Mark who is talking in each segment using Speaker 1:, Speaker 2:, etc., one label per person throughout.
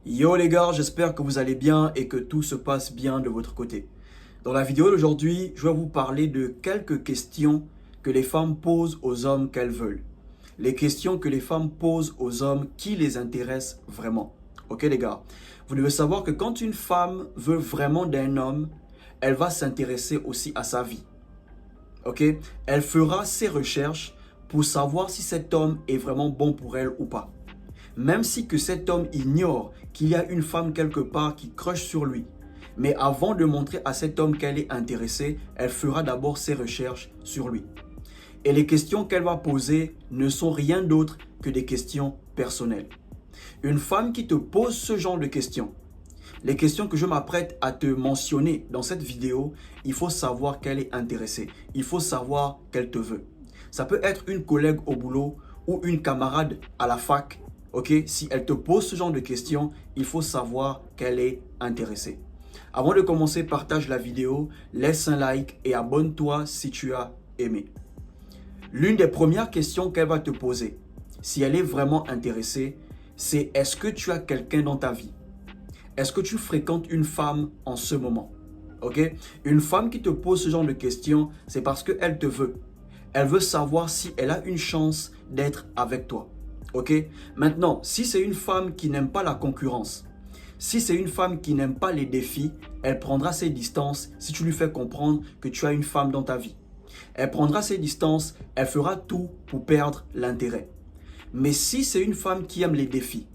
Speaker 1: Yo les gars, j'espère que vous allez bien et que tout se passe bien de votre côté. Dans la vidéo d'aujourd'hui, je vais vous parler de quelques questions que les femmes posent aux hommes qu'elles veulent. Les questions que les femmes posent aux hommes qui les intéressent vraiment. Ok les gars, vous devez savoir que quand une femme veut vraiment d'un homme, elle va s'intéresser aussi à sa vie. Ok, elle fera ses recherches pour savoir si cet homme est vraiment bon pour elle ou pas. Même si que cet homme ignore qu'il y a une femme quelque part qui crush sur lui. Mais avant de montrer à cet homme qu'elle est intéressée, elle fera d'abord ses recherches sur lui. Et les questions qu'elle va poser ne sont rien d'autre que des questions personnelles. Une femme qui te pose ce genre de questions, les questions que je m'apprête à te mentionner dans cette vidéo, il faut savoir qu'elle est intéressée. Il faut savoir qu'elle te veut. Ça peut être une collègue au boulot ou une camarade à la fac. Ok, si elle te pose ce genre de questions, il faut savoir qu'elle est intéressée. Avant de commencer, partage la vidéo, laisse un like et abonne-toi si tu as aimé. L'une des premières questions qu'elle va te poser, si elle est vraiment intéressée, c'est est-ce que tu as quelqu'un dans ta vie? Est-ce que tu fréquentes une femme en ce moment? Ok? Une femme qui te pose ce genre de questions, c'est parce qu'elle te veut. Elle veut savoir si elle a une chance d'être avec toi. Ok? Maintenant, si c'est une femme qui n'aime pas la concurrence, si c'est une femme qui n'aime pas les défis, elle prendra ses distances si tu lui fais comprendre que tu as une femme dans ta vie. Elle prendra ses distances, elle fera tout pour perdre l'intérêt. Mais si c'est une femme qui aime les défis,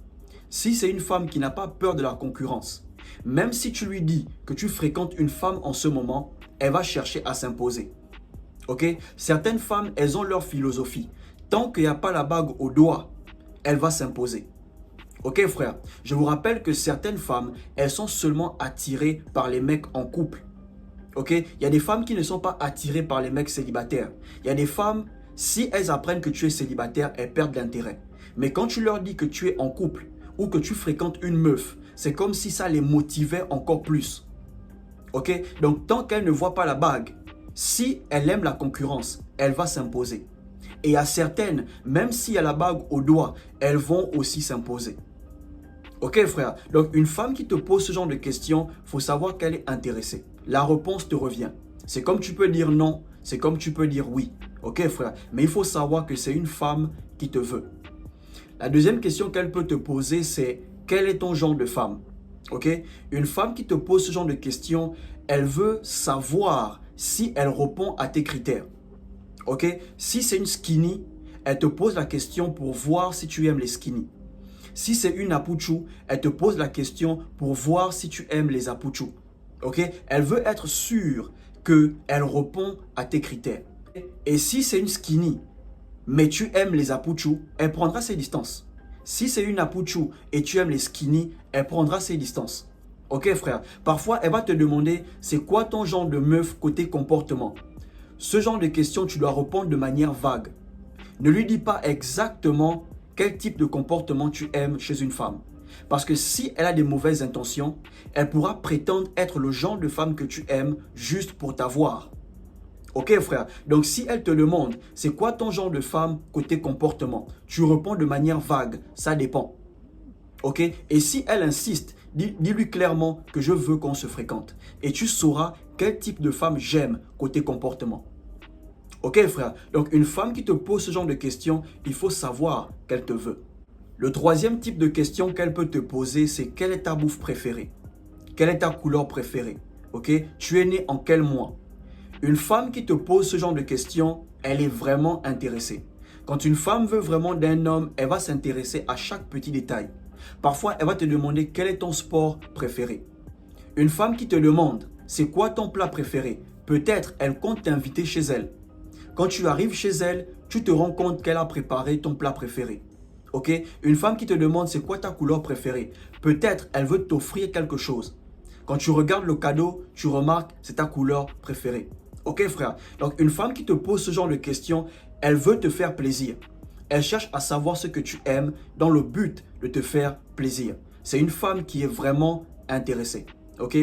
Speaker 1: si c'est une femme qui n'a pas peur de la concurrence, même si tu lui dis que tu fréquentes une femme en ce moment, elle va chercher à s'imposer. Ok? Certaines femmes, elles ont leur philosophie. Tant qu'il n'y a pas la bague au doigt, elle va s'imposer. Ok frère? Je vous rappelle que certaines femmes, elles sont seulement attirées par les mecs en couple. Ok? Il y a des femmes qui ne sont pas attirées par les mecs célibataires. Il y a des femmes, si elles apprennent que tu es célibataire, elles perdent l'intérêt. Mais quand tu leur dis que tu es en couple ou que tu fréquentes une meuf, c'est comme si ça les motivait encore plus. Ok? Donc tant qu'elle ne voit pas la bague, si elle aime la concurrence, elle va s'imposer. Et à certaines, même s'il y a la bague au doigt, elles vont aussi s'imposer. Ok frère, donc une femme qui te pose ce genre de questions, il faut savoir qu'elle est intéressée. La réponse te revient. C'est comme tu peux dire non, c'est comme tu peux dire oui. Ok frère, mais il faut savoir que c'est une femme qui te veut. La deuxième question qu'elle peut te poser, c'est quel est ton genre de femme? Ok? Une femme qui te pose ce genre de questions, elle veut savoir si elle répond à tes critères. Ok? Si c'est une skinny, elle te pose la question pour voir si tu aimes les skinny. Si c'est une apuchou, elle te pose la question pour voir si tu aimes les apuchou. Ok? Elle veut être sûre qu'elle répond à tes critères. Et si c'est une skinny, mais tu aimes les apuchou, elle prendra ses distances. Si c'est une apuchou et tu aimes les skinny, elle prendra ses distances. Ok frère? Parfois, elle va te demander c'est quoi ton genre de meuf côté comportement. Ce genre de questions, tu dois répondre de manière vague. Ne lui dis pas exactement quel type de comportement tu aimes chez une femme. Parce que si elle a des mauvaises intentions, elle pourra prétendre être le genre de femme que tu aimes juste pour t'avoir. Ok frère, donc si elle te demande c'est quoi ton genre de femme côté comportement, tu réponds de manière vague, ça dépend. Ok? Et si elle insiste, dis-lui clairement que je veux qu'on se fréquente. Et tu sauras quel type de femme j'aime côté comportement. Ok frère, donc une femme qui te pose ce genre de questions, il faut savoir qu'elle te veut. Le troisième type de question qu'elle peut te poser, c'est quelle est ta bouffe préférée? Quelle est ta couleur préférée? Ok? Tu es né en quel mois? Une femme qui te pose ce genre de questions, elle est vraiment intéressée. Quand une femme veut vraiment d'un homme, elle va s'intéresser à chaque petit détail. Parfois, elle va te demander quel est ton sport préféré. Une femme qui te demande c'est quoi ton plat préféré, peut-être elle compte t'inviter chez elle. Quand tu arrives chez elle, tu te rends compte qu'elle a préparé ton plat préféré. Ok? Une femme qui te demande c'est quoi ta couleur préférée, peut-être elle veut t'offrir quelque chose. Quand tu regardes le cadeau, tu remarques c'est ta couleur préférée. Ok frère? Donc une femme qui te pose ce genre de questions, elle veut te faire plaisir. Elle cherche à savoir ce que tu aimes dans le but de te faire plaisir. C'est une femme qui est vraiment intéressée. Ok?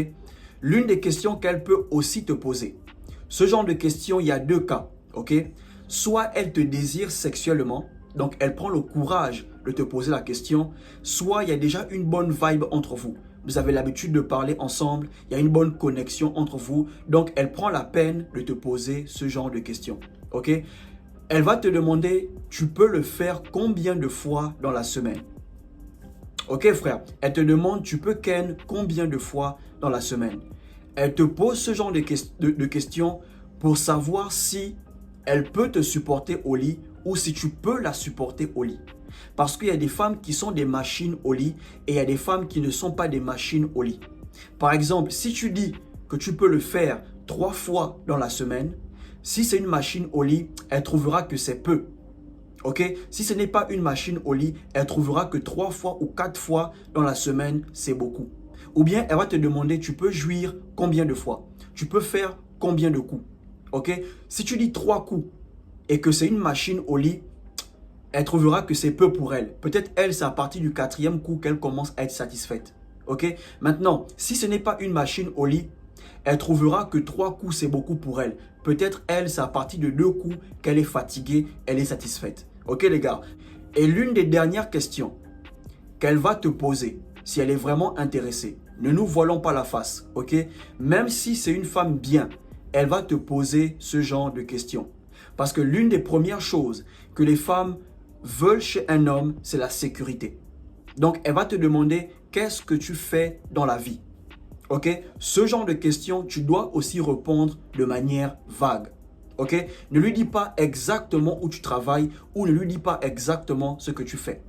Speaker 1: L'une des questions qu'elle peut aussi te poser. Ce genre de questions, il y a deux cas. Ok? Soit elle te désire sexuellement, donc elle prend le courage de te poser la question, soit il y a déjà une bonne vibe entre vous. Vous avez l'habitude de parler ensemble, il y a une bonne connexion entre vous, donc elle prend la peine de te poser ce genre de questions. Ok? Elle va te demander, tu peux le faire combien de fois dans la semaine? Ok frère, elle te demande, tu peux ken combien de fois dans la semaine? Elle te pose ce genre de questions pour savoir si elle peut te supporter au lit ou si tu peux la supporter au lit. Parce qu'il y a des femmes qui sont des machines au lit et il y a des femmes qui ne sont pas des machines au lit. Par exemple, si tu dis que tu peux le faire 3 fois dans la semaine, si c'est une machine au lit, elle trouvera que c'est peu. Ok? Si ce n'est pas une machine au lit, elle trouvera que 3 fois ou 4 fois dans la semaine, c'est beaucoup. Ou bien, elle va te demander, tu peux jouir combien de fois? Tu peux faire combien de coups? Ok? Si tu dis 3 coups et que c'est une machine au lit, elle trouvera que c'est peu pour elle. Peut-être elle, c'est à partir du 4e coup qu'elle commence à être satisfaite. Ok? Maintenant, si ce n'est pas une machine au lit, elle trouvera que 3 coups, c'est beaucoup pour elle. Peut-être elle, c'est à partir de 2 coups qu'elle est fatiguée, elle est satisfaite. Ok les gars? Et l'une des dernières questions qu'elle va te poser, si elle est vraiment intéressée, ne nous voilons pas la face, ok? Même si c'est une femme bien, elle va te poser ce genre de questions. Parce que l'une des premières choses que les femmes veulent chez un homme, c'est la sécurité. Donc, elle va te demander, qu'est-ce que tu fais dans la vie? Ok? Ce genre de questions, tu dois aussi répondre de manière vague. Ok? Ne lui dis pas exactement où tu travailles ou ne lui dis pas exactement ce que tu fais.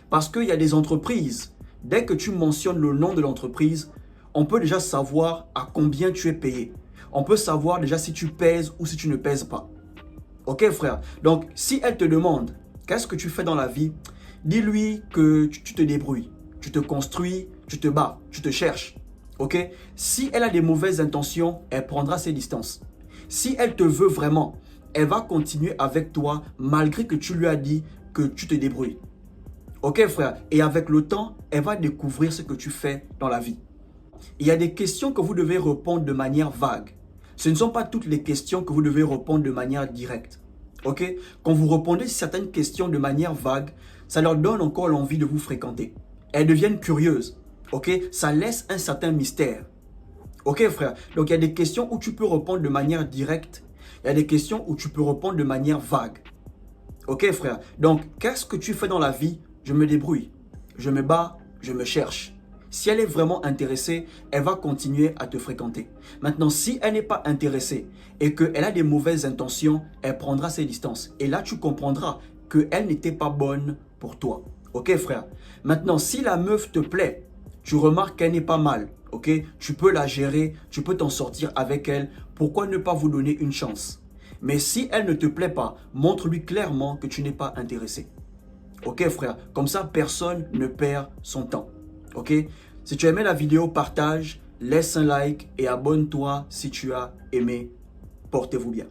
Speaker 1: Parce qu'il y a des entreprises, dès que tu mentionnes le nom de l'entreprise, on peut déjà savoir à combien tu es payé. On peut savoir déjà si tu pèses ou si tu ne pèses pas. Ok frère? Donc, si elle te demande, qu'est-ce que tu fais dans la vie? Dis-lui que tu te débrouilles, tu te construis, tu te bats, tu te cherches. Ok? Si elle a des mauvaises intentions, elle prendra ses distances. Si elle te veut vraiment, elle va continuer avec toi malgré que tu lui as dit que tu te débrouilles. Ok frère? Et avec le temps, elle va découvrir ce que tu fais dans la vie. Il y a des questions que vous devez répondre de manière vague. Ce ne sont pas toutes les questions que vous devez répondre de manière directe. Ok? Quand vous répondez certaines questions de manière vague, ça leur donne encore l'envie de vous fréquenter. Elles deviennent curieuses. Ok? Ça laisse un certain mystère. Ok frère? Donc il y a des questions où tu peux répondre de manière directe. Il y a des questions où tu peux répondre de manière vague. Ok frère? Donc qu'est-ce que tu fais dans la vie? Je me débrouille. Je me bats, je me cherche. Si elle est vraiment intéressée, elle va continuer à te fréquenter. Maintenant, si elle n'est pas intéressée et qu'elle a des mauvaises intentions, elle prendra ses distances. Et là, tu comprendras qu'elle n'était pas bonne pour toi. Ok, frère? Maintenant, si la meuf te plaît, tu remarques qu'elle n'est pas mal. Ok? Tu peux la gérer, tu peux t'en sortir avec elle. Pourquoi ne pas vous donner une chance? Mais si elle ne te plaît pas, montre-lui clairement que tu n'es pas intéressé. Ok, frère? Comme ça, personne ne perd son temps. Ok? Si tu as aimé la vidéo, partage, laisse un like et abonne-toi si tu as aimé. Portez-vous bien.